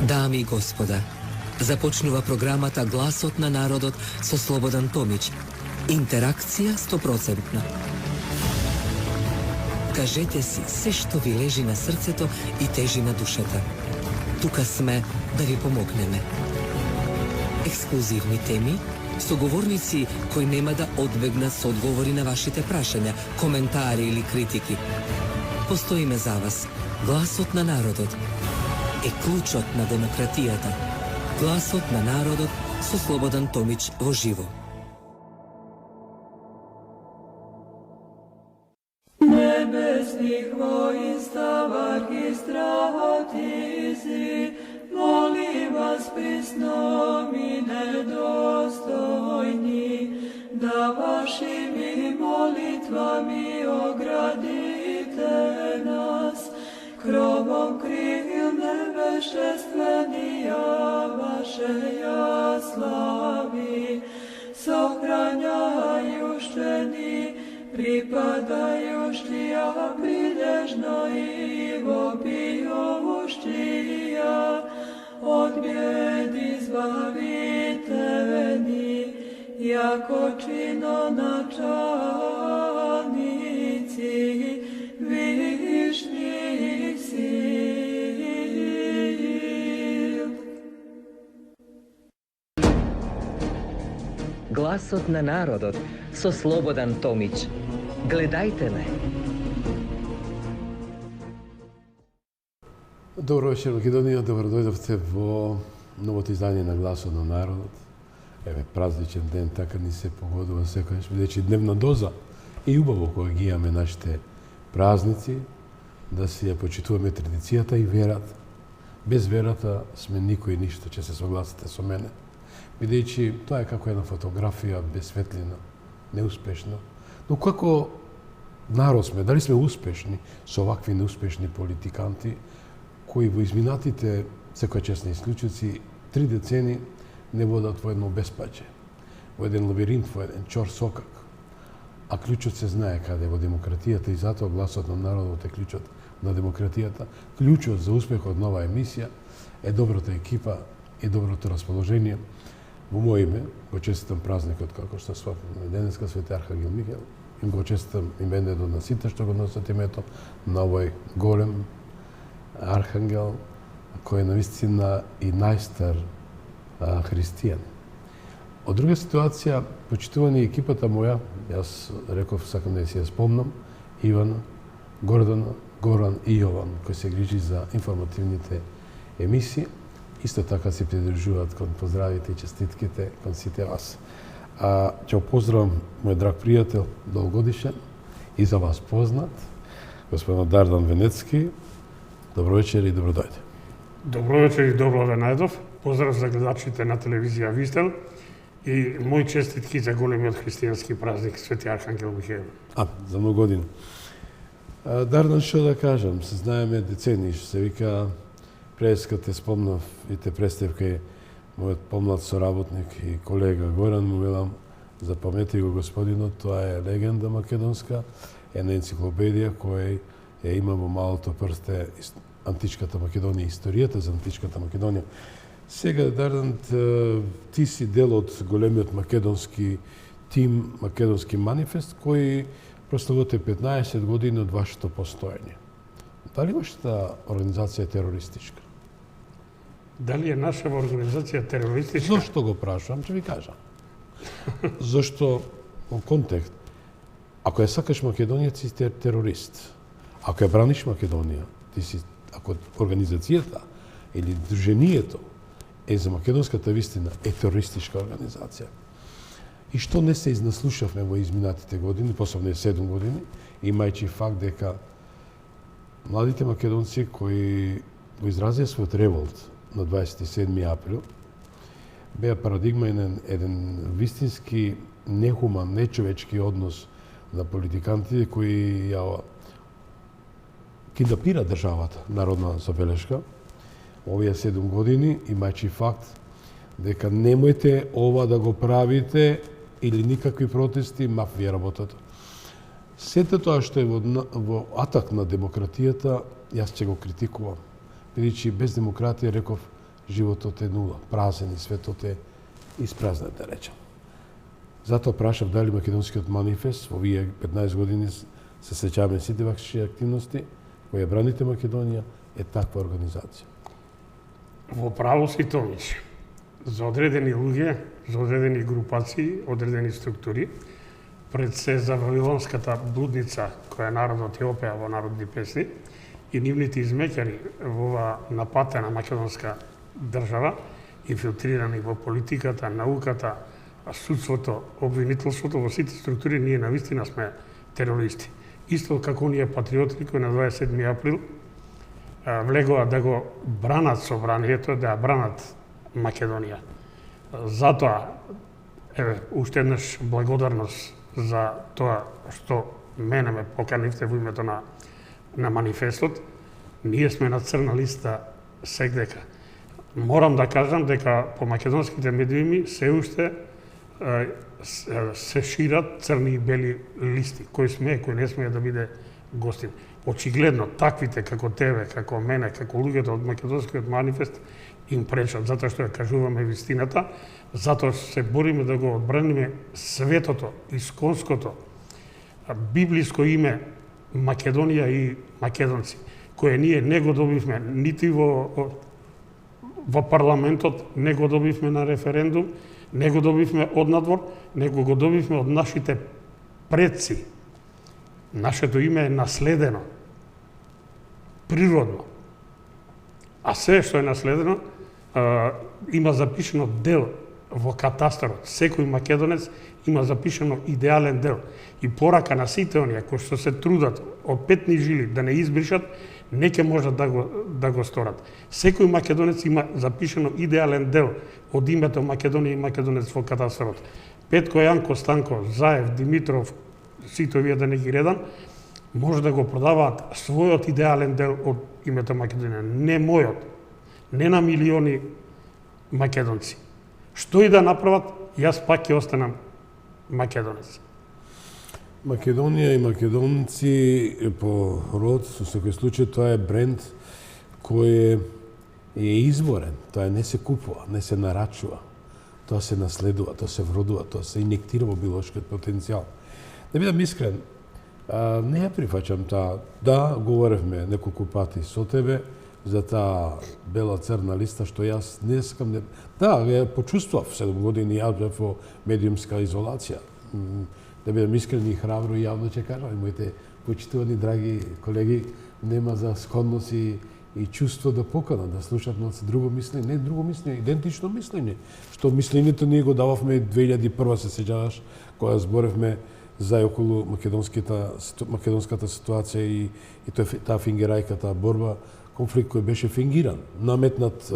Дами и господа, започнува програмата Гласот на народот со Слободан Томич. Интеракција 100%. Кажете си се што ви лежи на срцето и тежи на душата. Тука сме да ви помогнеме. Ексклузивни теми, соговорници кои нема да одбегнат со одговори на вашите прашања, коментари или критики. Постоиме за вас. Гласот на народот е клучот на демократијата. Гласот на народот со Слободан Томич во живо. Небесних воинстав архистратизи, моли вас присно ми недостойни, да вашими молитвами оградите нас, кровом крил невежественија вашеја слави, сохрањајуште ни, припадајуштија прилежно и вопијуштија, од бед избавите ни, јако чиноначалници вишних сил. Гласот на народот со Слободан Томич. Гледајте ме. Добро вечер, Македонија. Добро дојдовте во новото издание на Гласот на народот. Еве, празничен ден, така ни се погодува секојаш, бидејќи дневна доза и убаво кога ги имаме нашите празници, да си ја почитуваме традицијата и верата. Без верата сме никој ништо, ќе се согласите со мене. Бидејќи тоа е како една фотографија без светлина, неуспешна. Но како народ сме, дали сме успешни со овакви неуспешни политиканти, кои во изминатите, секоја чест на исклучици, 3 децени не водат во едно беспаѓе, во еден лабиринт, во еден чор сокак. А клучот се знае каде е во демократијата и затоа Гласот на народот е клучот на демократијата. Клучот за успехот на оваа емисија е добрата екипа и доброто расположение. Во моје име го честитам празникот како што сватаме денеска Свети Архангел Михаел. Им го честитам именето на сите што го носат името на овој голем архангел кој е навистина и најстар христијан. Од друга ситуација, почитувани екипата моја, јас реков сакам да си ја спомнам, Ивана, Гордана, Горан и Јован, кои се грижи за информативните емисии, исто така се придружуваат кон поздравите и честитките кон сите вас. Ќе поздравам мој драг пријател, долгодишен и за вас познат, господин Дардан Венецки. Добро вечер и добро дојде. Добро вечер и добро ве најдов. Поздрав за гледачите на телевизија Вистел и мои честитки за големиот христијански празник Свети Архангел Михаел. За многу години. Дардан, што да кажам, се знаеме децени, што се вика, преска те спомнав и те представив кај мојот помлад соработник и колега Горан, му велам, запамети го господинот, тоа е легенда македонска, една енциклопедија која ја има во малото прсте античката Македонија, историјата за античката Македонија. Сега, Дардан, ти си дел од големиот македонски тим, македонски манифест, кој прославувате 15 години од вашето постоење. Дали вашата организација е терористичка? Дали е наша организација терористичка? Зошто го прашувам, ќе ви кажам. Зошто, во контекст, ако ја сакаш Македонија, ти си терорист. Ако ја браниш Македонија, ти си, ако организацијата или дружението е за македонската вистина, е терористичка организација. И што не се изнаслушавме во изминатите години, посебно 7 години, имајќи факт дека младите македонци кои го изразија својот револт на 27 април, беа парадигма еден вистински нехуман, нечовечки однос на политикантите кои ја киднапира државата, народна забелешка, овие 7 години, имајќи факт дека немојте ова да го правите или никакви протести, мафија работата. Сето тоа што е во атак на демократијата, јас ќе го критикувам. Бидејќи без демократија, реков, животот е нула, празен и светот е испразнет, да речем. Затоа прашав дали македонскиот манифест во овие 15 години се сеќаваме сите вакви активности кои ја браните Македонија е таква организација. Во право си Томич. За одредени луѓе, за одредени групации, одредени структури, пред се за вавилонската блудница која народот ја опеа во народни песни и нивните измеќари во ова напатена македонска држава, инфилтрирани во политиката, науката, судството, обвинителството, во сите структури ние навистина сме терористи. Исто како оние патриоти кои на 27 април влегоа да го бранат собранието, да ја бранат Македонија. Затоа, еве, уште еднаш благодарност за тоа што мене ме поканивте во името на манифестот. Ние сме на црна листа секдека. Морам да кажам дека по македонските медиуми се уште се шират црни и бели листи, кој смее, кој не смее да биде гостин. Очигледно, таквите како тебе, како мене, како луѓето од македонскиот манифест им пречат, затоа што ја кажуваме вистината, затоа што се бориме да го одбраниме светото, исконското, библиско име Македонија и македонци, кое ние не го добивме нити во парламентот, не го добивме на референдум, не го добивме од надвор, него го добивме од нашите предци. Нашето име е наследено, природно. А се што е наследено, има запишено дел во катастарот. Секој македонец има запишено идеален дел. И порака на сите оние кои што се трудат од петни жили да не избришат, не ќе можат да го сторат. Секој македонец има запишено идеален дел од името Македонија и македонец во катастарот. Петко, Јанко, Станко, Заев, Димитров, сите овие да не ги редам, може да го продаваат својот идеален дел од името Македонија, не мојот, не на милиони македонци. Што и да направат, јас пак ќе останам македонец. Македонија и македонци по род, со секој случај, тоа е бренд кој е изворен, тоа не се купува, не се нарачува, тоа се наследува, тоа се вродува, тоа се инектира во биолошкиот потенцијал. Да бидам искрен, не ја прифаќам таа, да, говоревме неколку пати со тебе за таа бела црна листа, што јас не сакам, да, ја почувствував 7 години, ја бев во медиумска изолација. Да бидам искрен и храбро и јавно ќе кажам, моите почитувани драги колеги, нема за склонност и чувство да поканат, да слушат на друго мислење, не друго мислење, идентично мислење. Што мислењето ние го дававме 2001 се сеќаваш, кога зборевме за околу македонската ситуација и таа фингирајката борба, конфликт кој беше фингиран, наметнат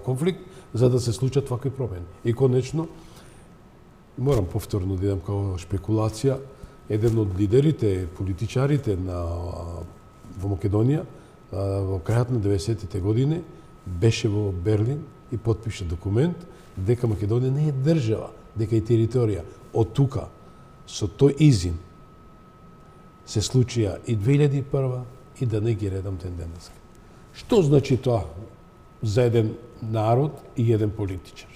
конфликт за да се случат вакви промени. И конечно, морам повторно да идам како шпекулација, еден од лидерите, политичарите во Македонија во крајот на 90-тите години беше во Берлин и потпише документ дека Македонија не е држава, дека е територија. Од тука, со тој изин, се случија и 2001 и да не ги редам ден денеска. Што значи тоа за еден народ и еден политичар?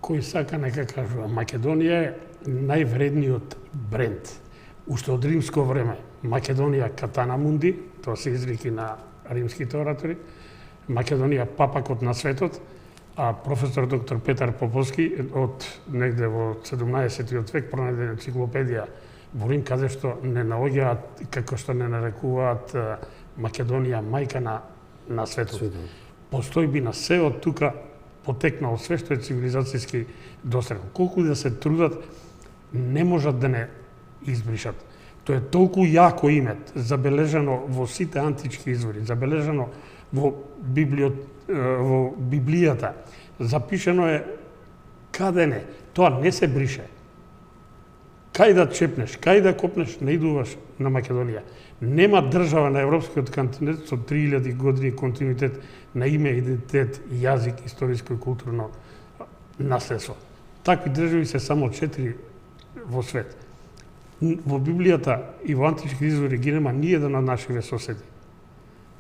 Кој сака нека кажува, Македонија е највредниот бренд. Уште од римско време, Македонија Катана Мунди, тоа се изреки на римските оратори, Македонија папакот на светот, а професор доктор Петар Поповски од негде во 17 век пронајде енциклопедија во Рим, каде што не наоѓаат, како што не нарекуваат Македонија мајка на светот. Постојбина се од тука потекнало, све што е цивилизацијски достигнато. Колку да се трудат, не можат да не избришат. Тоа е толку јако име, забележано во сите антички извори, забележано во Библијата, запишено е каде не, тоа не се брише. Кај да чепнеш, кај да копнеш, не идуваш на Македонија. Нема држава на европскиот континент со 3000 години континуитет на име, идентитет, јазик, историско и културно наследство. Такви држави се само 4 во свет. Во Библијата и во антички извори ги нема ни еден од нашите соседи.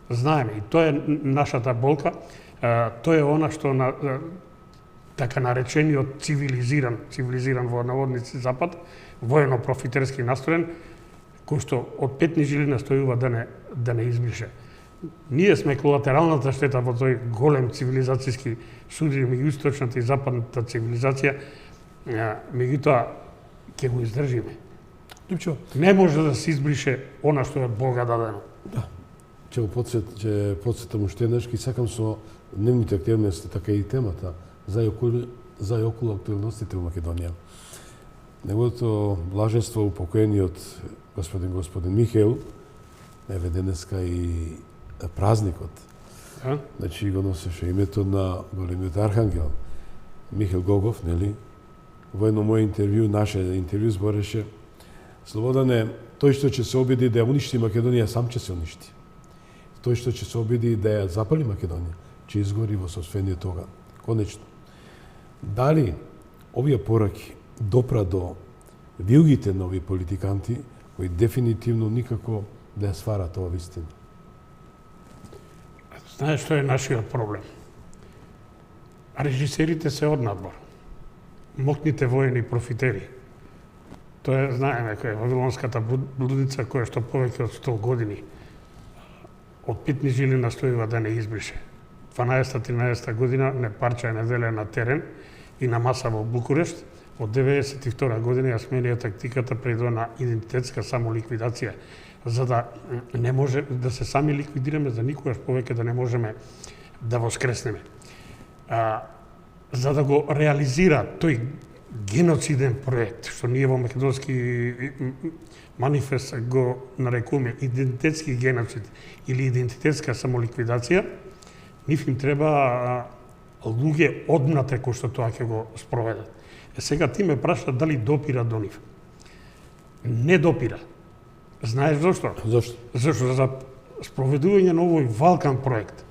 Знаеме, и тоа е нашата болка. Тоа е она што на така наречениот цивилизиран во наводници Запад, воено-профитерски настроен, кој што од петни жили настојува да не избрише. Ние сме колатералната штета во тој голем цивилизацијски судрив меѓу источната и западната цивилизација, меѓутоа ќе го издржиме. Липчо, Не може да се избрише она што е од Бога дадено. да. Ќе подсетам уште еднаш, ки сакам со дневните активности, така и темата за и околу актуелностите во Македонија. Неговото блаженство упокоениот господин Михаил, еве денеска и празникот. Да? Значи го носеше името на големиот архангел Михаил Гогов, нели? Во едно моје интервју, наше интервју збореше: Слободане, тој што ќе се обиди да ја уништи Македонија, сам ќе се уништи. Тој што ќе се обиди да ја запали Македонија, ќе изгори во сопствениот оган. Конечно. Дали овие пораки допра до вилгите на овие политиканти, кои дефинитивно никако да ја сварат ова вистина? Знаеш што е нашиот проблем? Режисерите се од надбор. Мокните воени профитери. Тоа е, знаеме, која е Вавилонската блудница, која што повеќе од 100 години од питни жили настојува да не избрише. 12-13 година не парча е неделя на терен и на маса во Букурешт. Од 92 година ја сменија тактиката предо на идентитетска самоликвидација, за да не може да се сами ликвидираме, за никогаш повеќе да не можеме да воскреснеме. За да го реализира тој геноциден проект, што ние во македонски манифест го нарекуваме идентитетски геноцид или идентитетска самоликвидација, нив им треба луѓе однатре кои што тоа ќе го спроведат. Сега ти ме праша дали допира до нив. Не допира. Знаеш зашто? Зошто? Зашто за спроведување на овој Валкан проект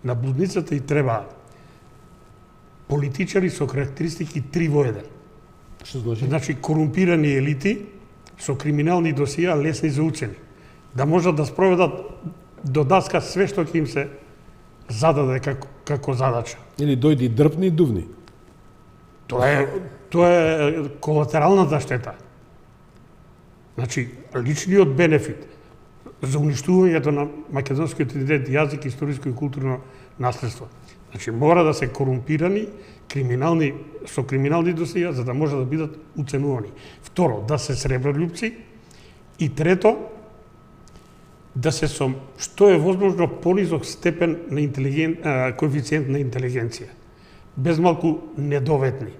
на блудницата и треба политичари со карактеристики 3 во 1. Што значи? Значи корумпирани елити со криминални досија лесни за учени. Да можат да спроведат до даска све што ќе им се зададе како задача. Или дојди дрпни и дувни. Тоа е колатералната штета. Значи, личниот бенефит за уништувањето на македонскиот идентитет, јазик, историско и културно наследство. Значи, мора да се корумпирани, со криминални досија, за да може да бидат уценувани. Второ, да се сребролюбци. И трето, да се со што е возможно понизок степен на коефициент на интелигенција. Без малку недоветни.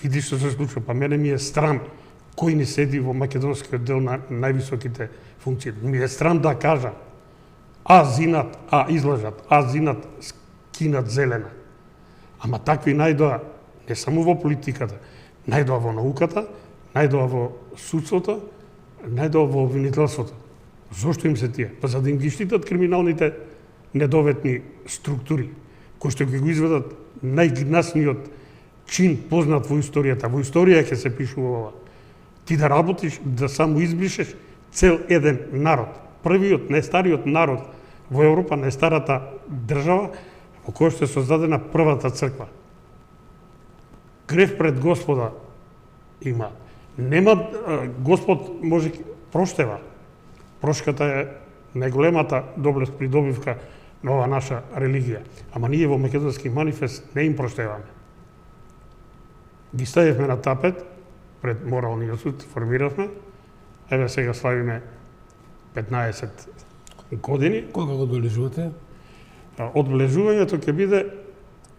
Види што се случува, па мене ми е страм кој ни седи во македонскиот дел на највисоките функции. Ми е страм да кажа, зинат, излажат, зинат, скинат зелена. Ама такви најдоа не само во политиката, најдоа во науката, најдоа во судството, најдоа во обвинителството. Зошто им се тие? Па за да им ги штитат криминалните недоветни структури, кои што ги го изведат најгнасниот чин познат во историјата. Во историја ќе се пишува ова. Ти да работиш, да само избришеш цел еден народ. Првиот, најстариот народ во Европа, најстарата држава, во која што е создадена првата црква. Грев пред Господа има. Нема, Господ може проштева. Прошката е најголемата доблест придобивка на ова наша религија. Ама ние во Македонски манифест не им проштеваме. Ги ставивме на тапет, пред моралниот суд формиравме, еве сега славиме 15 години. Кога го одбележувате? Одбележувањето ќе биде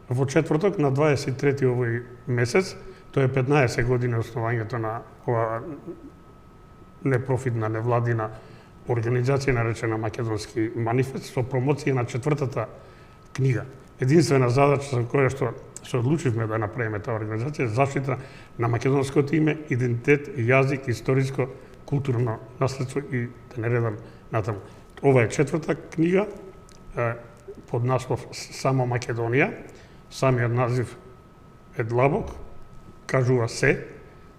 во четврток на 23 овој месец. Тоа е 15 години основањето на ова непрофитна невладина организација наречена Македонски манифест со промоција на четвртата книга. Единствена задача за која што се одлучивме да направиме таа организација е заштита на македонското име, идентитет, јазик, историско, културно наследство и да не редам натаму. Ова е четврта книга под наслов Само Македонија. Самиот назив е длабок, кажува се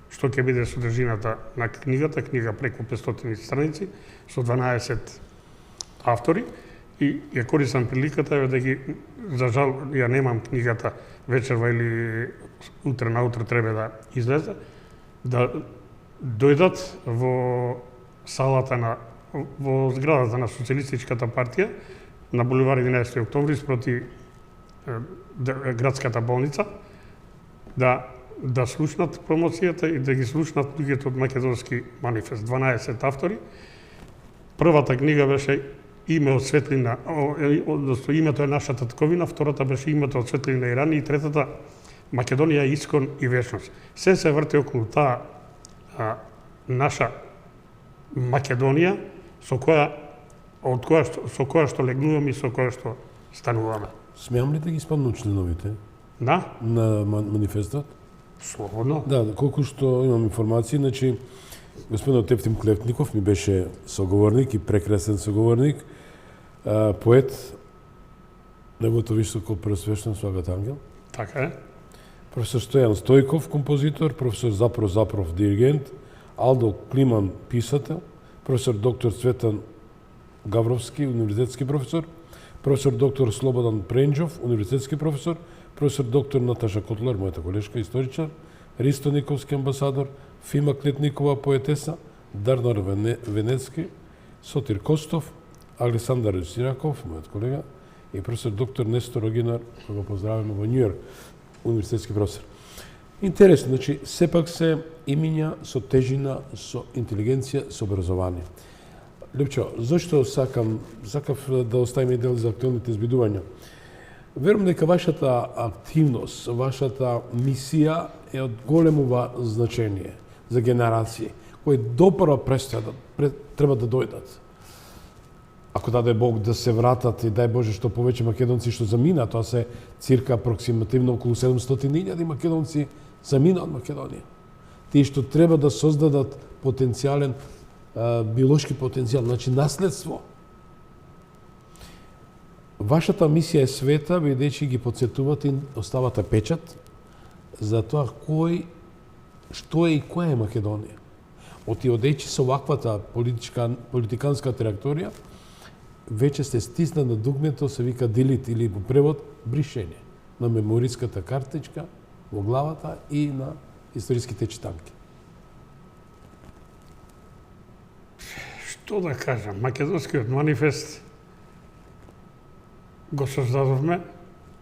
што ќе биде содржината на книгата, книга преку 500 страници со 12 автори И ја користам приликата еве да ги, за жал ја немам книгата вечерва или утре наутре треба да излезе, да дојдат во салата во зградата на Социјалистичката партија на булевар 11 октомври спроти градската болница, да слушнат промоцијата и да ги слушнат луѓето од Македонски манифест, 12 автори. Првата книга беше Име од светлина, одnosno името е наша татковина, втората беше Името од светлина и рани и третата Македонија искон и вечност. Се врти околу таа наша Македонија со која што легнуваме и со која што стануваме. Смеам ли да ги спомнам членовите Да? на манифестот? Слободно. Да, колку што имам информации, значи господинот Ефтим Клетников ми беше соговорник и прекрасен соговорник, поет, неговото високо пресвещенство Агат Ангел. Така е. Професор Стојан Стојков, композитор, професор Запров, диригент, Алдо Климан, писател, професор доктор Цветан Гавровски, универзитетски професор, професор доктор Слободан Пренџов, универзитетски професор, професор доктор Наташа Котлар, мојата колешка историчар, Ристо Никовски амбасадор, Фима Клетникова, поетеса, Дарнар Венецки, Сотир Костов, Александар Сираков, мојот колега, и професор доктор Нестор Огинар, кој го поздраваме во Њујорк, универзитетски професор. Интересно, значи, сепак се имиња со тежина, со интелигенција, со образование. Лепчо, зашто сакав да оставиме дел за актуелните збидувања? Верувам дека вашата активност, вашата мисија е од големо значение за генерации, кои допрва треба да дојдат. Ако даде Бог да се вратат и дај Боже што повеќе македонци што замина, тоа се цирка апроксимативно околу 700.000 македонци замина од Македонија. Тие што треба да создадат потенцијален биолошки потенцијал, значи наследство. Вашата мисија е света, бидејќи ги подсетувате и оставате печат за тоа што е и која е Македонија. Одејќи со ваквата политиканска траекторија, веќе сте стиснат на дугмето, се вика делит или по превод бришење на мемориската картичка во главата и на историските читанки. Што да кажам, Македонскиот манифест го создадовме,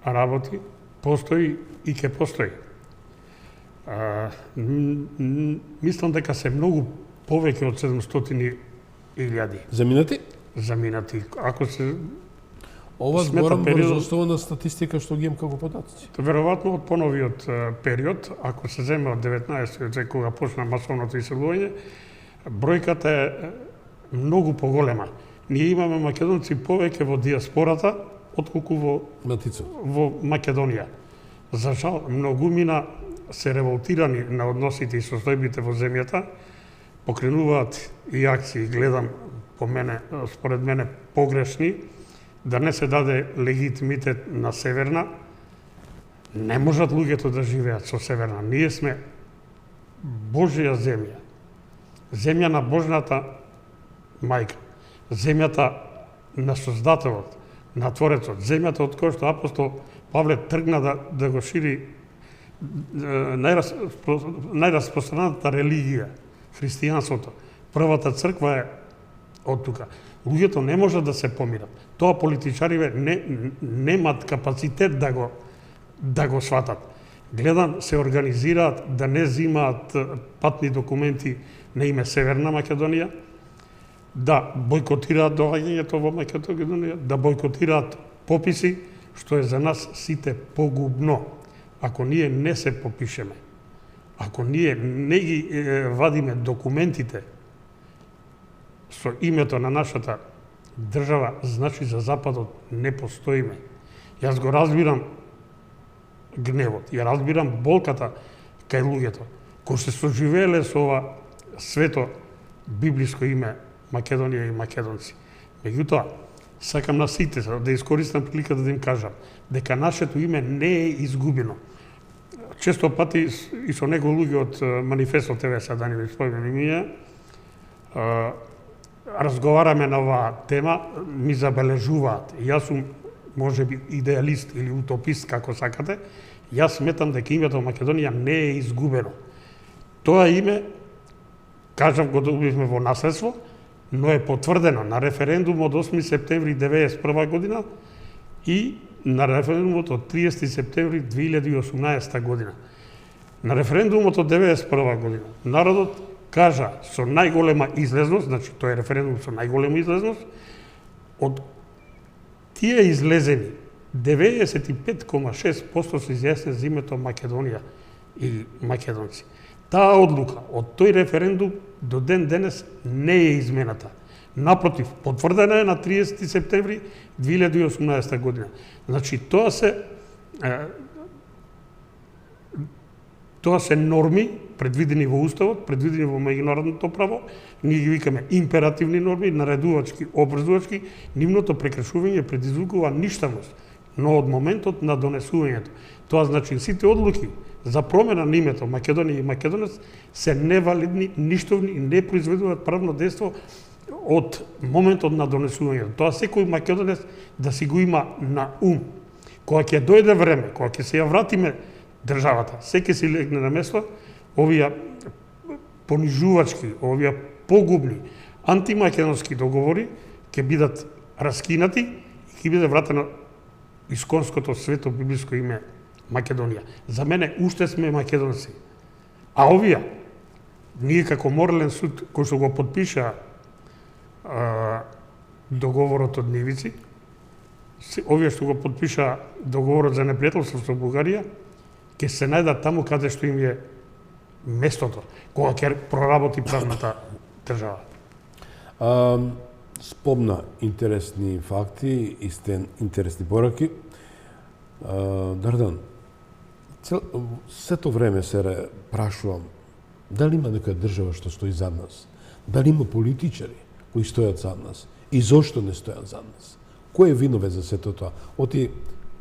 работи, постои и ќе постои. Мислам дека се многу повеќе од 700.000 заминати. Ако се Ова смета зборам период, врз основа на статистика што ги имам како податоци. веројатно од поновиот период, ако се земе од 19. век кога почна масовното иселување, бројката е многу поголема. Ние имаме македонци повеќе во диаспората отколку во Македонија. За жал, многумина се револтирани на односите и состојбите во земјата, покренуваат и акции, гледам според мене погрешни, да не се даде легитимитет на Северна. Не можат луѓето да живеат со Северна. Ние сме Божја земја. Земја на Божната мајка. Земјата на Создателот, на Творецот. Земјата од која што апостол Павле тргна да го шири најраспространатата религија, христијанството. Првата црква е од тука. Луѓето не можат да се помират. Тоа политичариве немат капацитет да го сватат. Гледам, се организираат да не зимаат патни документи на име Северна Македонија, да бойкотираат доаѓањето во Македонија, да бойкотираат пописи, што е за нас сите погубно. Ако ние не се попишеме, ако ние не ги вадиме документите со името на нашата држава, значи за Западот не постоиме. Јас го разбирам гневот, ја разбирам болката кај луѓето, кои се соживееле со ова свето библиско име Македонија и македонци. Меѓутоа, сакам на сите да искористам приликата да им кажам дека нашето име не е изгубено. Често пати и со него луѓе од Манифестот ТВ, сега да не ви спомнам имиња, разговараме на оваа тема, ми забележуваат. Јас сум можеби идеалист или утопист, како сакате. Јас сметам дека името Македонија не е изгубено. Тоа име, кажав, го добивме во наследство, но е потврдено на референдум од 8 септември 1991 година и на референдумот од 30 септември 2018 година. На референдумот од 1991 година народот кажа со најголема излезност, значи тој е референдум со најголема излезност, од тие излезени 95,6% се изјаснија за името Македонија или македонци. Таа одлука од тој референдум до ден денес не е измената. Напротив, потврдена е на 30 септември 2018 година. Значи, тоа се норми предвидени во Уставот, предвидени во меѓународното право, ние ги викаме императивни норми, наредувачки, обврзувачки, нивното прекршување предизвикува ништавност, но од моментот на донесувањето. Тоа значи сите одлуки за промена на името Македонија и македонец се невалидни, ништовни и не произведуваат правно дејство од моментот на донесувањето. Тоа секој македонец да си го има на ум. Кога ќе дојде време, кога ќе се ја вратиме државата, секој си легне на место, овие понижувачки, овие погубни антимакедонски договори ќе бидат раскинати и ќе биде вратено исконското свето библиско име Македонија. За мене уште сме македонци. А овие, ние како морален суд кој што го подпиша договорот од Нивици, овие што го подпиша договорот за непријателство со Бугарија, ќе се најдат таму каде што им е местото, кога ќе проработи правната држава. Спомна интересни факти, интересни пораки. Дардан, сето време се прашувам дали има некоја држава што стои зад нас, дали има политичари кои стојат зад нас и зошто не стојат зад нас. Кој е виновен за сето тоа? Оти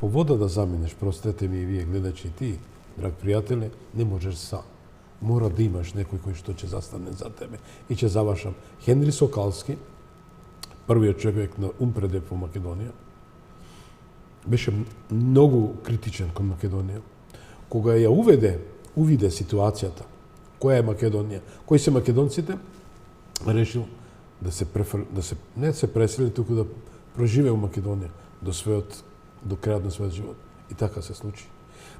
по вода да заминеш, простете ми и вие гледачи ти, драг пријателе, не можеш сам. Мора да имаш некој кој што ќе застане за тебе. И ќе завршам. Хенри Сокалски, првиот човек на Умпредеп во Македонија, беше многу критичен кон Македонија. Кога ја увиде ситуацијата, која е Македонија, кои се македонците, решил да се не се пресели, туку да проживе во Македонија до крајот на својот живот. И така се случи.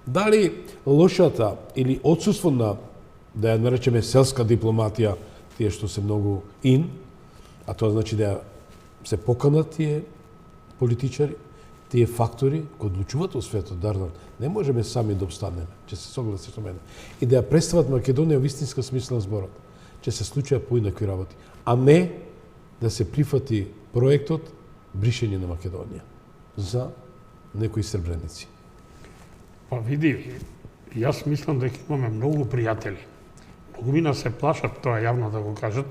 Дали лошата или отсуство на, да ја наречеме селска дипломатија, тие што се многу а тоа значи да се поканат тие политичари, тие фактори кои одлучуваат во светот, Дардан, не можеме сами да обстанеме, ќе се согласиш со мене. И да ја представат Македонија во вистинска смисла на зборот, ќе се случаат поинакви работи, а не да се прифати проектот бришење на Македонија за некои сребреници. Па види, јас мислам дека имаме многу пријатели. Многумина се плашат тоа јавно да го кажат,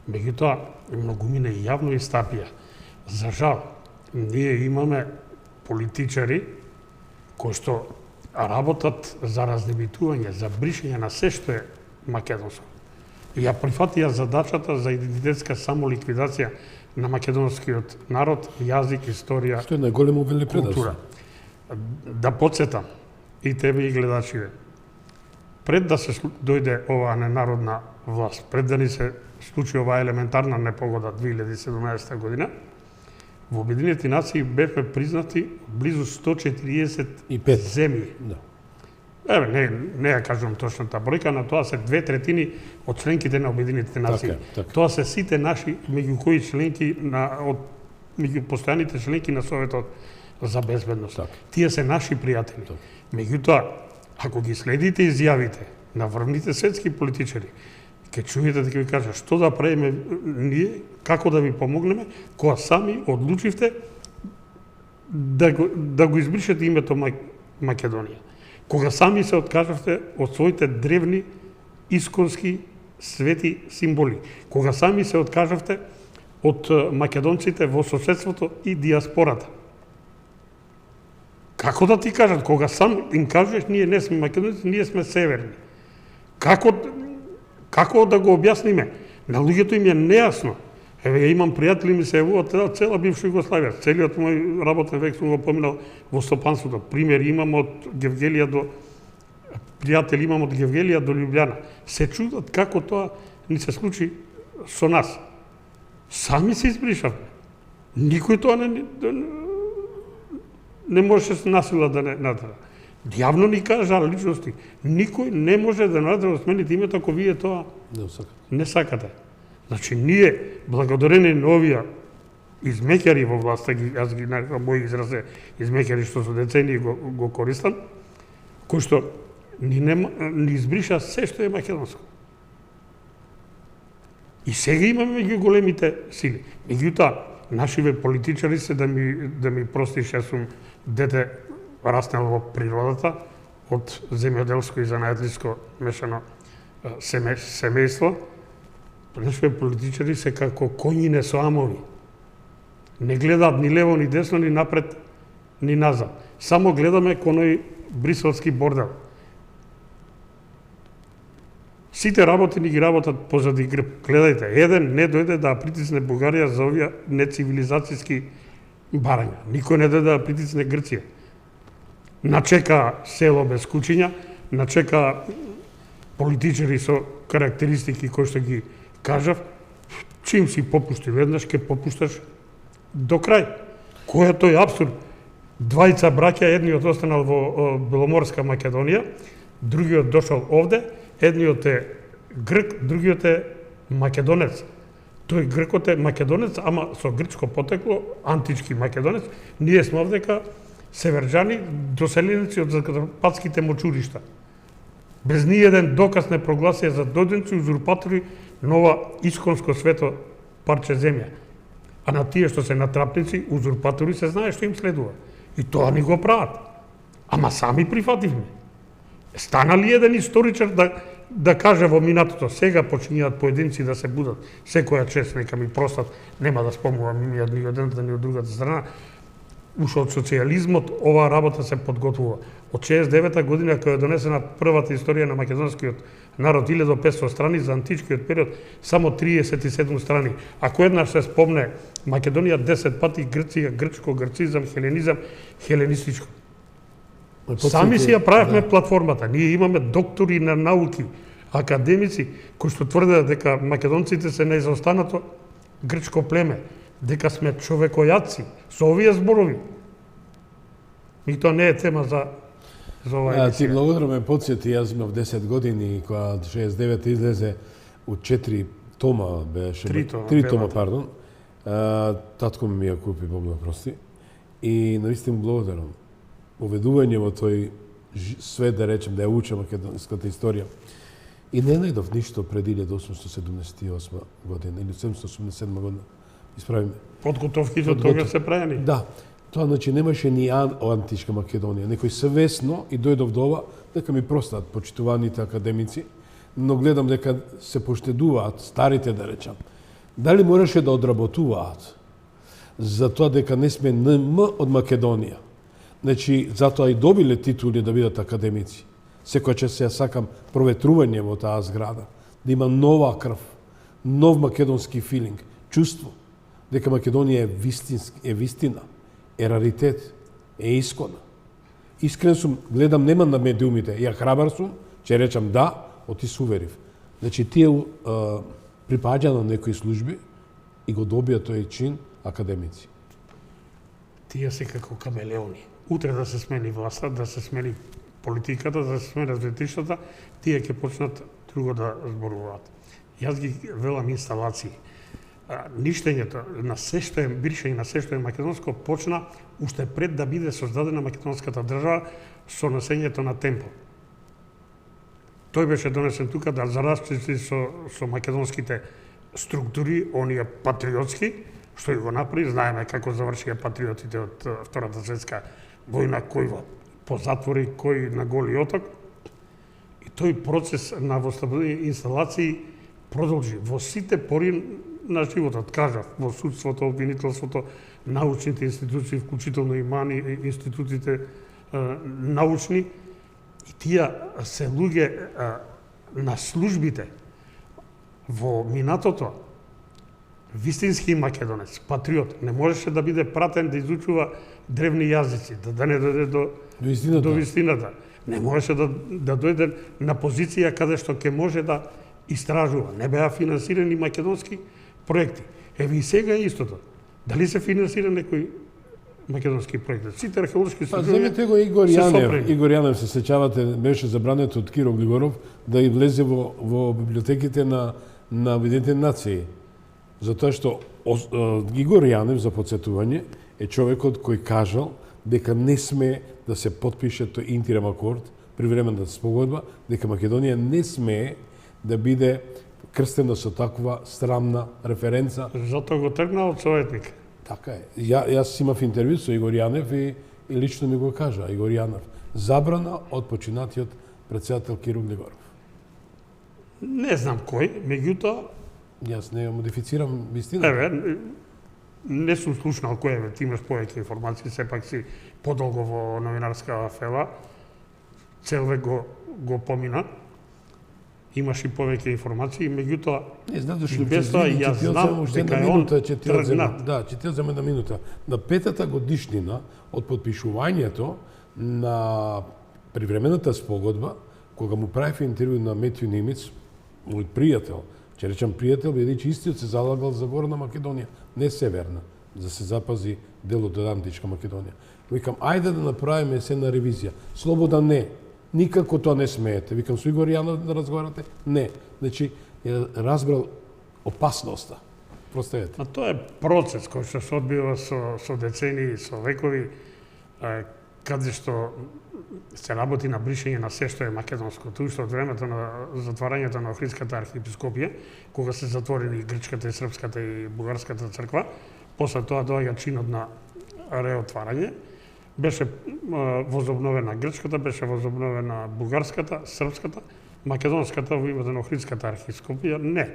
меѓутоа многумина и јавно истапија. За жал, ние имаме политичари кои што работат за разнебитување, за бришење на се што е македонско. И ја прифатија задачата за идентитетска самоликвидација на македонскиот народ, јазик, историја, што е најголемо велепредавство. Да подсетам и тебе и гледачите. Пред да се дојде оваа ненародна власт, пред да ни се случи оваа елементарна непогода 2017 година, во Обединетите нации бевме признати близу 145 земји. Да. Не ја кажувам точната бројка, но тоа се 2/3 од членките на Обединетите нации. Така. Тоа се сите наши, меѓу кои членки меѓу постојаните членки на Советот за безбедност. Так. Тие се наши пријатели. Так. Меѓутоа, ако ги следите изјавите на врвните светски политичари, ќе чуете дека ви кажа што да правиме ние, како да ви помогнеме, кога сами одлучивте да го избришете името Македонија. Кога сами се откажавте од своите древни исконски свети символи. Кога сами се откажавте од македонците во соседството и диаспората. Како да ти кажат, кога сам им кажеш, ние не сме македонци, ние сме северни. Како да го објасниме? На луѓето им е нејасно. Еве, ја имам пријатели ми се евуваат цела бивша Југославија. Целиот мој работен век сум го поминал во стопанството. Пример имам од Гевгелија до пријатели имам од Гевгелија до Лјубљана. Се чудат како тоа ни се случи со нас. Сами се избришавме. Никој тоа не може с насила да не натера. Јавно ни кажа личности. Никој не може да натера смените името ако вие тоа не сакате. Значи, ние, благодарение на овие измеќари во власта, јас ги нарекам мои изразе измеќари што со децении го користам, кои што ни избриша се што е македонско. И сега имаме меѓу големите сили. Меѓутоа, нашиве политичари се да ми простиш, јас сум дете раснал во природата, од земјоделско и занајатлиско мешано семејство. Нашиве политичари се како коњи несоамови. Не гледаат ни лево, ни десно, ни напред, ни назад. Само гледаме кој бриселски бордел. Сите работи ни ги работат позади грб. Гледајте, еден не дојде да притисне Бугарија за овие нецивилизацијски барања. Никој не дојде да притисне Грција. Начека село без кучиња, начека политичари со карактеристики кои што ги кажав, чим си попушти веднаш, ке попушташ до крај. Кој е тој апсурд? Двајца браќа, едниот останал во Беломорска Македонија, другиот дошол овде, едниот е грк, другиот е македонец. Тој гркот е македонец, ама со грчко потекло, антички македонец. Ние сме овдека северџани, доселеници од закарпатските мочуришта. Без ниеден доказ не прогласија за дојденци узурпатори на ова исконско свето парче земја. А на тие што се натрапници, узурпатори, се знае што им следува. И тоа ни го прават. Ама сами прифативме. Стана ли еден историчар да каже во минатото, сега почињаат поединци да се будат, секоја чест нека ми простат, нема да спомнувам имијат ни од едната ни од другата страна, уште од социјализмот оваа работа се подготвува. Од 69-та година која е донесена првата историја на македонскиот народ, 1500 страни, за античкиот период само 37 страни. Ако еднаш се спомне Македонија 10 пати, Грција, грчко, грцизам, хеленизам, хеленистичко. Сами си ја правевме платформата. Ние имаме доктори на науки, академици, кои што тврдат дека македонците се наизостанато грчко племе, дека сме човекојаци со овие зборови. И тоа не е тема за оваа емисија. Ти благодарно ме подсети, јас имав 10 години, кога 69 излезе у 4 тома, беше 3 тома, пардон. Татко ми ја купи, Бог да прости. И наистина благодарам. Уведување во тој свет, да речем, да ја учам македонската историја. И не најдов ништо пред 1878 година или 787 година. Исправиме. Подготовките од тога се правени. Да. Тоа значи немаше ни античка Македонија. Некој свесно и дојдов до ова, дека ми простат почитуваните академици, но гледам дека се поштедуваат старите, да речам. Дали мораше да одработуваат за тоа дека не сме НМ од Македонија? Значи, затоа и добиле титули да бидат академици. Секоја час ја сакам проветрување во таа зграда, да има нова крв, нов македонски филинг, чувство дека Македонија е вистина, е раритет, е искона. Искрен сум, гледам, нема на медиумите, ја храбар сум, че речам да, оти се уверив. Значи, тие припаѓа на некои служби и го добија тој чин академици. Тие се како камелеони. Утре да се смени власта, да се смени политиката, да се смени светиштата, тие ќе почнат друго да зборуваат. Јас ги велам инсталации. Ништењето на се што е бришење на се што е македонско почна уште пред да биде создадена македонската држава со носењето на темпо. Тој беше донесен тука да зарасчисти со македонските структури, оние патриотски, што и го направи, знаеме како завршија патриотите од Втората светска војна, кој по затвори, кој на Голи оток. И тој процес на восстановување инсталации продолжи во сите пори на животот, кажав, во судството, обвинителството, научните институции, вклучително и мани институтите научни, и тие се луѓе на службите во минатото вистински македонец, патриот, не можеше да биде пратен да изучува древни јазици, да не дојде до вистината. Не можеше да дојде на позиција каде што ќе може да истражува. Не беа финансирани македонски проекти. Еве и сега е истото. Дали се финансира некој македонски проекти? Сите археолошки истражувања. Земете го Игор Јанев. Игор Јанев, се сеќавате, беше забрането од Киро Глигоров да и влезе во библиотеките на Обединетите нации. Затоа што Игор Јанев, за подсетување, е човекот кој кажал дека не смее да се потпише тој интирем акорд при времената спогодба, дека Македонија не смее да биде крстена со таква срамна референца. Затоа го тргна од советник. Така е. Јас имав интервју со Игор Јанев и лично ми го кажа Игор Јанев. Забрана од починатиот претседател Киро Глигоров. Не знам кој, меѓутоа јас не ја модифицирам вистина. Еве, не сум слушнал кој е, ти имаш повеќе информации, сепак си подолго во новинарска афела, цел век го помина, имаш и повеќе информации, меѓутоа, не знам зашто без тоа јас знам дека е он тргнат. Да, ќе ти одзема една минута. На 5-та годишнина од подпишувањето на привремената спогодба, кога му правев интервју на Метју Немец, мој пријател, ќе речам пријател, бидејќи истиот се залагал за Горна Македонија, не северна, да се запази делот од Античка Македонија. Викам, ајде да направиме се на ревизија. Слобода не. Никако тоа не смеете. Викам, со Игор Јанов да разговарате? Не. Значи, разбрал опасноста. Проставете. А тоа е процес кој што се одбива со децении, со векови, каде што се работи на бришење на се што е македонско. Тоа што од времето на затварањето на Охридската архиепископија, кога се затворени грчката и српската и бугарската црква, после тоа доаѓа чинот на реотварање, беше возобновена грчката, беше возобновена бугарската, српската, македонската во името на Охридската архиепископија, не.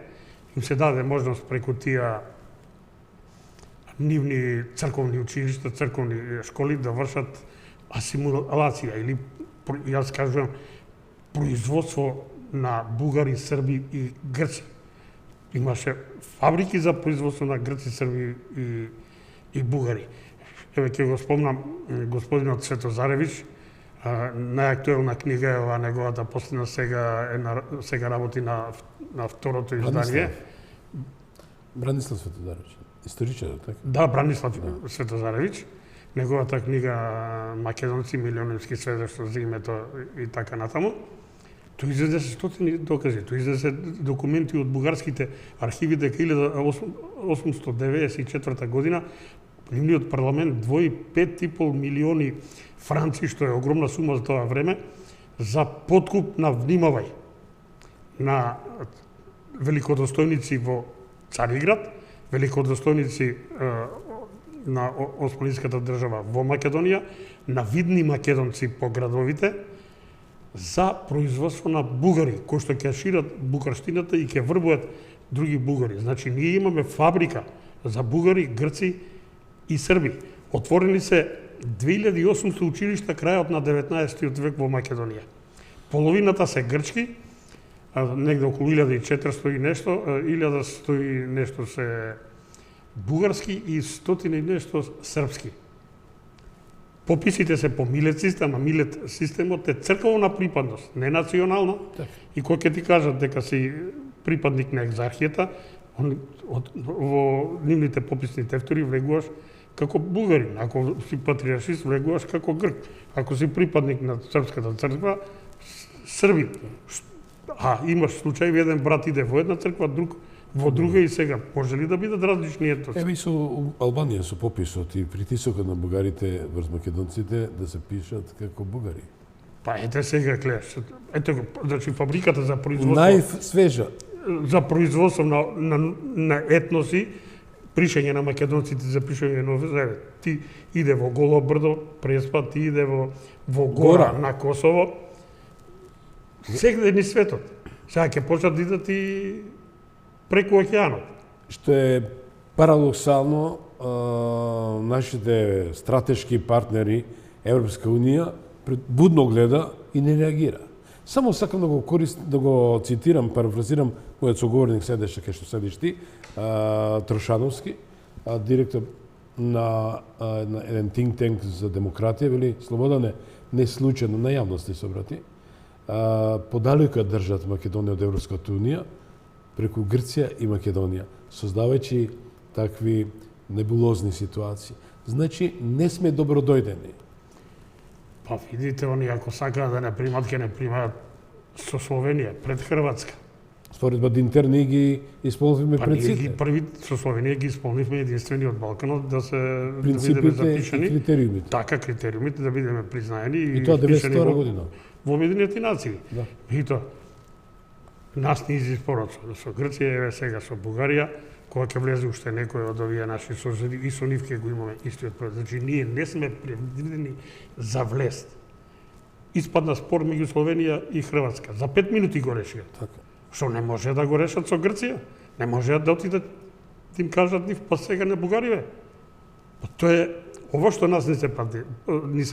Им се даде можност преку тие нивни црковни училишта, црковни школи да вршат асимилација или, јас кажувам, производство на бугари, срби и грци. Имаше фабрики за производство на грци, срби и бугари. Еве ќе го спомнам господинот Светозаревич, најактуелна книга е ова неговата последна, сега работи на второто издание. Бранислав Светозаревич, историчарот, така? Да, Бранислав Светозаревич. Неговата книга Македонци, милионерски сведоштво за името и така натаму. Тој издаде се стотини докази, тој издаде документи од бугарските архиви дека 1894 година нивниот парламент двои 5,5 милиони франци, што е огромна сума за тоа време, за подкуп на, внимавај, на великодостојници во Цариград, великодостојници на Османската држава во Македонија, на видни македонци по градовите, за производство на бугари, кои што ќе шират бугарштината и ќе врбуваат други бугари. Значи, ние имаме фабрика за бугари, грци и срби. Отворени се 2800 училишта крајот на 19 век во Македонија. Половината се грчки, негде околу 1400 и нешто, 1100 и нешто се бугарски и 100 и нешто српски. Пописите се по Милет систем, а Милет системот е црковна припадност, не национална. И кој ќе ти кажат дека си припадник на екзархијата, во нивните пописни тефтори влегуваш како бугарин. Ако си патриаршист, влегуваш како грк. Ако си припадник на српската црква, србин. А имаш случај, еден брат иде во една црква, друг во друга и сега. Може ли да бидат различни етноси? Еве и со Албанија со пописот и притисокот на бугарите врз македонците да се пишат како бугари. Па ете сега гледаш. Ете го, значи фабриката за производство. Најсвежа. За производство на етноси, пришење на македонците за пишење на овие. Ти иде во Голо брдо, Преспа, ти иде во гора на Косово. Сегде ни светот. Сега ќе почнат да идат и преку океанот. Што е парадоксално, нашите стратешки партнери Европска Унија будно гледа и не реагира. Само сакам да го цитирам, парафразирам, мојот соговорник седеше кај што седиш ти, Трошановски, директор на еден think tank за демократија, вели Слободане не случајно на јавност се обрати. Подалеку држат Македонија од Европската унија преку Грција и Македонија, создавајќи такви небулозни ситуации. Значи, не сме добродојдени. Па видите, они ако сакаат да не примат, ќе не примаат со Словенија, пред Хрватска. Според Бадинтер ние ги исполнивме Па ние ги принципите. први со Словенија ги исполнивме единствени од Балканот да се да бидеме Принципите и запишани. критериумите. Така, критериумите да бидеме признаени И тоа впишани 92 година. во Обединетите нации. Да. И тоа нас ни изиспорот со Грција, еве сега со Бугарија, кога ќе влезе уште некој од овие наши соседи, и со нив ќе го имаме истиот проект. Значи, ние не сме предвидени за влез. Испадна спор меѓу Словенија и Хрватска. За 5 минути го решија. Така. Што не може да го решат со Грција. Не може да отидат да им кажат нив, па сега не Бугарија. Па тоа е ово што нас ни се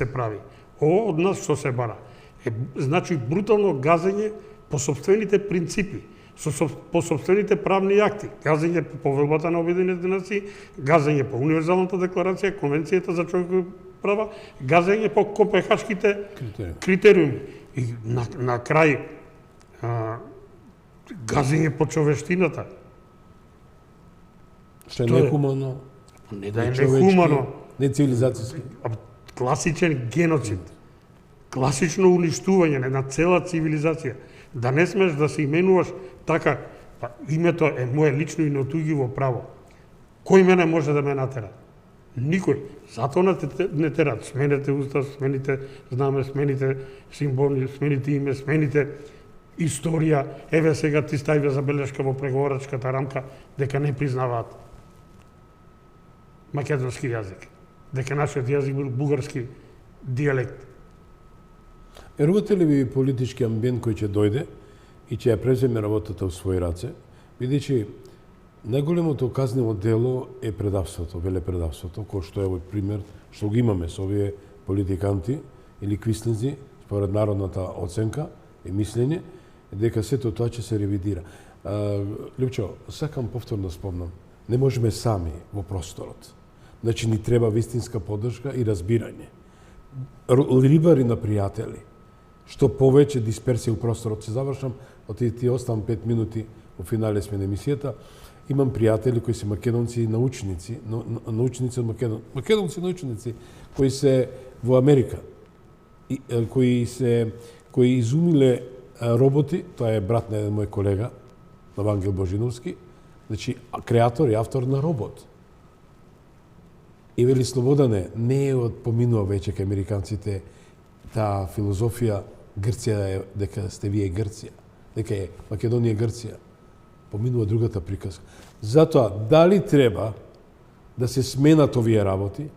прави. Ово од нас што се бара. Значи брутално газење по сопствените принципи, по сопствените правни акти, газење по повелбата на Обединетите нации, газење по Универзалната декларација, Конвенцијата за човекови права, газење по копенхашките критериуми. И на крај газење по човештината. Што е Тоа е. нехумано, Не да е нечовечки, нехумано, нецивилизацијски. класичен геноцид, класично уништување на една цела цивилизација. Да не смеш да се именуваш така, па името е мое лично и неотуѓиво право. Кој мене може да ме натера? Никој. Затоа не терат. Смените устав, смените знаме, смените символи, смените име, смените историја. Еве сега ти ставија забелешка во преговорачката рамка дека не признаваат македонски јазик. Дека нашиот јазик бил бугарски дијалект. Верувате ли ви политички амбиент кој ќе дојде и ќе ја преземе работата во своји раце, бидејќи најголемото казнево дело е предавството, велепредавството, кој што е овој пример, што го имаме со овие политиканти или квислинзи, според народната оценка и мислење, дека сето тоа ќе се ревидира. Лјупчо, сакам повторно спомнам, не можеме сами во просторот. Значи, ни треба вистинска поддршка и разбирање. Рибари на пријатели, што повеќе дисперсија у просторот. Се завршам, ти оставам 5 минути, во финале сме на емисијата. Имам пријатели кои се македонци и научници, научници од македонци научници кои се во Америка, кои изумиле роботи, тоа е брат на еден мој колега, на Вангел Божиновски, значи креатор и автор на робот. И вели Слободане, не е од поминува веќе кај американците таа филозофија Грција е дека сте вие Грција, дека е Македонија Грција. Поминува другата приказка. Затоа, дали треба да се сменат овие работи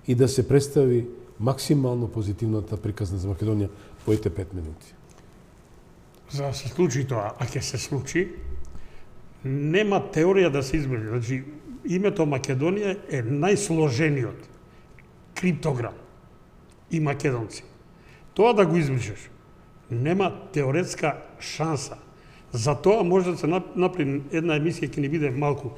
и да се представи максимално позитивната приказна за Македонија по ете 5 минути? За да се случи тоа, а ќе се случи, нема теорија да се избрани. Значи, името Македонија е најсложениот криптограм и македонци. Тоа да го избришеш, нема теоретска шанса. За тоа може да се направи една емисија, ќе ни биде малку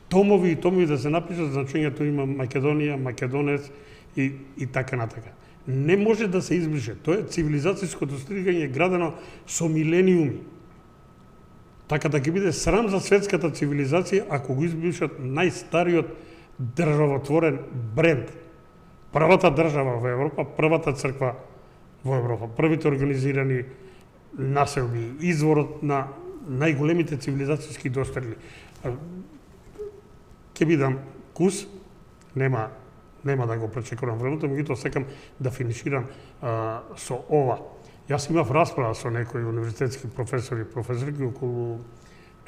томови и томови да се напишат значењето има Македонија, македонец и така натака. Не може да се избрише. Тоа е цивилизацијско достигање градено со милениуми. Така да ќе биде срам за светската цивилизација ако го избришат најстариот државотворен бренд. Првата држава во Европа, првата црква во Европа, првите организирани населби, изворот на најголемите цивилизацијски достигли. Ќе бидам кус, нема да го пречекорам времето, меѓутоа сакам да финиширам со ова. Јас имав расправа со некои универзитетски професорки околу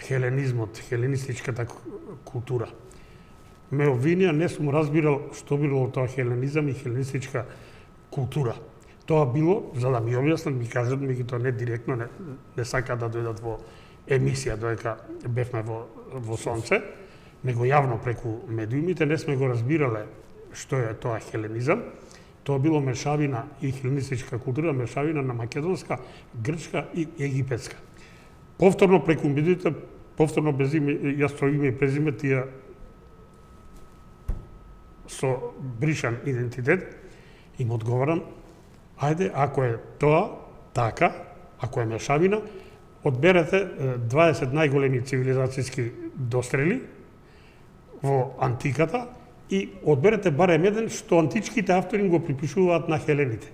хеленизмот, хеленистичката култура. Ме обвинија, не сум разбирал што било тоа хеленизам и хеленистичка култура. Тоа било, за да ми објаснат, ми кажат, меѓутоа не директно, не сака да дојдат во емисија, додека бевме во Сонце, него јавно преку медиумите, не сме го разбирале што е тоа хеленизам. Тоа било мешавина и хеленистичка култура, мешавина на македонска, грчка и египетска. Повторно преку медиите, повторно без име, јас име и презиме, тие со бришан идентитет, им одговарам, ајде, ако е тоа така, ако е мешавина, одберете 20 најголеми цивилизацијски дострели во антиката и одберете барем еден што античките автори го припишуваат на хелените.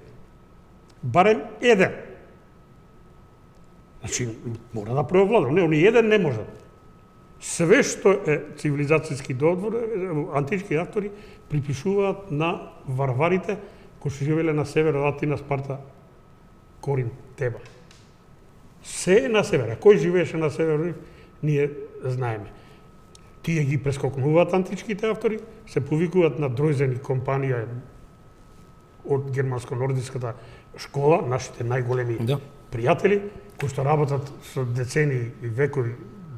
Барем еден. Значи, мора да преовладам. Не, они еден не може. Све што е цивилизацијски доодвор, антички автори припишуваат на варварите кои што живеле на север од Атина, Спарта, Корин, Теба. Се е на север. Кој живееше на север, ние знаеме. Тие ги прескокнуваат античките автори, се повикуваат на Дройзен и компанија од германско-нордиската школа, нашите најголеми пријатели, кои што работат со децени и векови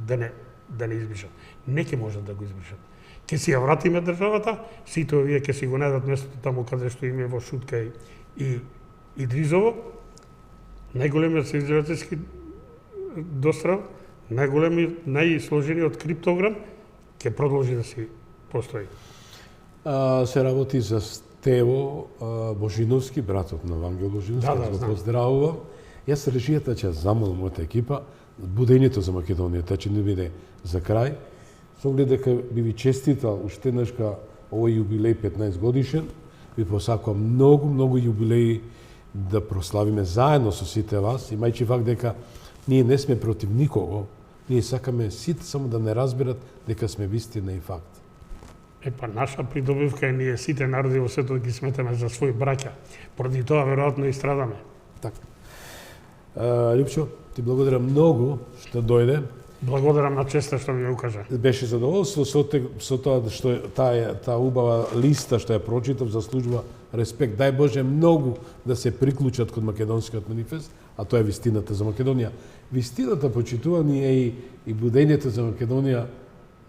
да не избришат. Не ќе можат да го избришат. Ќе си ја вратиме државата, сите овие ќе си го најдат местото таму каде што им е во Шутка и Дризово. Најголемиот цивилизацијски дострел, најсложениот криптограм, ќе продолжи да си постои. Се работи за Стево Божиновски, братот на Вангел Божиновски, го поздравувам. Јас режијата ќе замолам мојата екипа, будењето за Македонија, та ќе не биде за крај. Со оглед дека би ви честитал уште еднашка овој јубилеј 15 годишен, ви посакувам многу јубилеи да прославиме заедно со сите вас, имајќи факт дека ние не сме против никого, ние сакаме сите само да не разберат дека сме вистина и факт. Наша придобивка е ние сите народи во светот ги сметаме за своји браќа. Поради тоа веројатно и страдаме. Така. Липчо, ти благодарам многу што дојде. Благодарам на честа што ми ја укажа. Беше задоволство со тоа што таа убава листа што ја прочитав, заслужува респект. Дај Боже многу да се приклучат кон македонскиот манифест, а тоа е вистината за Македонија. Вистината, почитувани, е и будењето за Македонија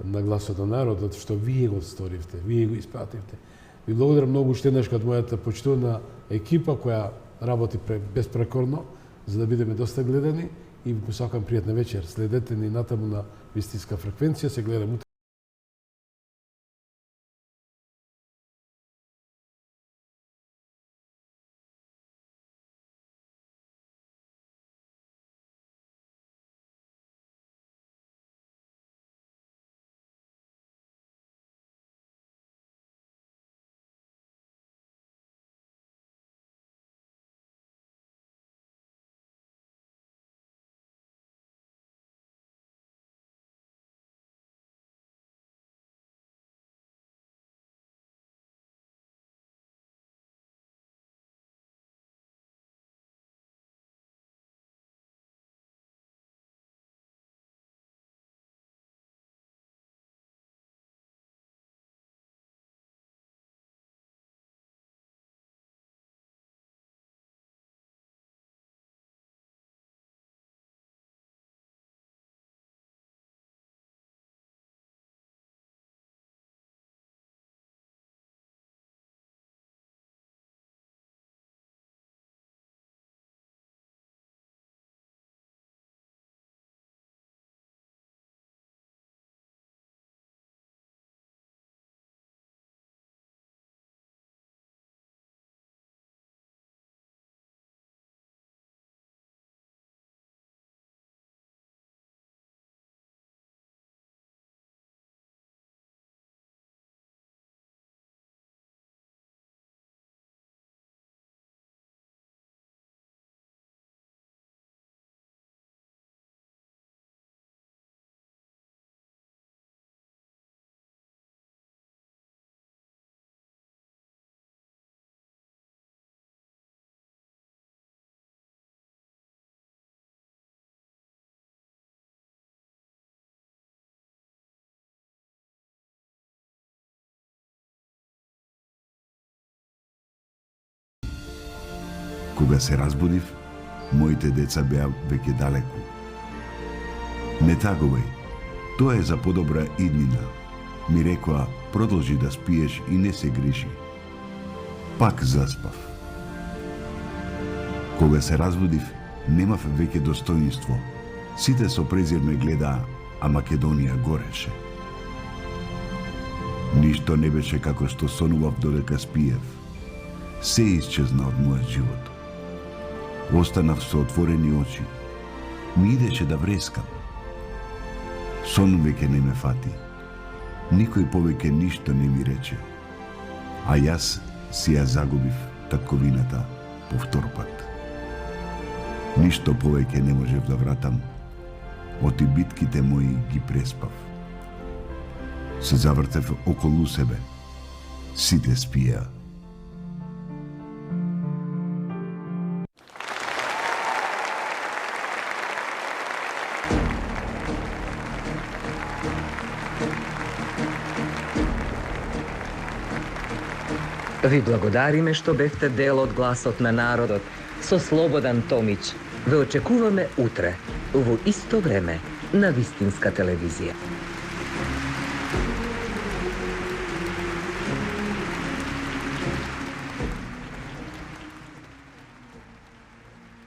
на гласот на народот, што вие го сторивте, вие го испративте. Ви благодарам многу уште еднаш кад мојата почитувана екипа која работи безпрекорно, за да бидеме доста гледани, и ви посакам пријатна вечер. Следете ни натаму на Вистинска фреквенција, се гледам утре. Кога се разбудив, моите деца беа веќе далеку. Не тагувај, тоа е за подобра иднина. Ми рекоа, продолжи да спиеш и не се грижи. пак заспав. Кога се разбудив, немав веќе достоинство. Сите со презир ме гледаа, а Македонија гореше. Ништо не беше како што сонував додека спиев. Се исчезна од мојот живот. Останав со отворени очи. Ми идеше да врескам. Сон веќе не ме фати. Никој повеќе ништо не ми рече. А јас си ја загубив татковината по втор пат. Ништо повеќе не можев да вратам. Оти битките мои ги преспав. Се завртев околу себе. Сите спија. Ви благодариме што бевте дел од гласот на народот со Слободан Томич. Ве очекуваме утре, во исто време, на Вистинска телевизија.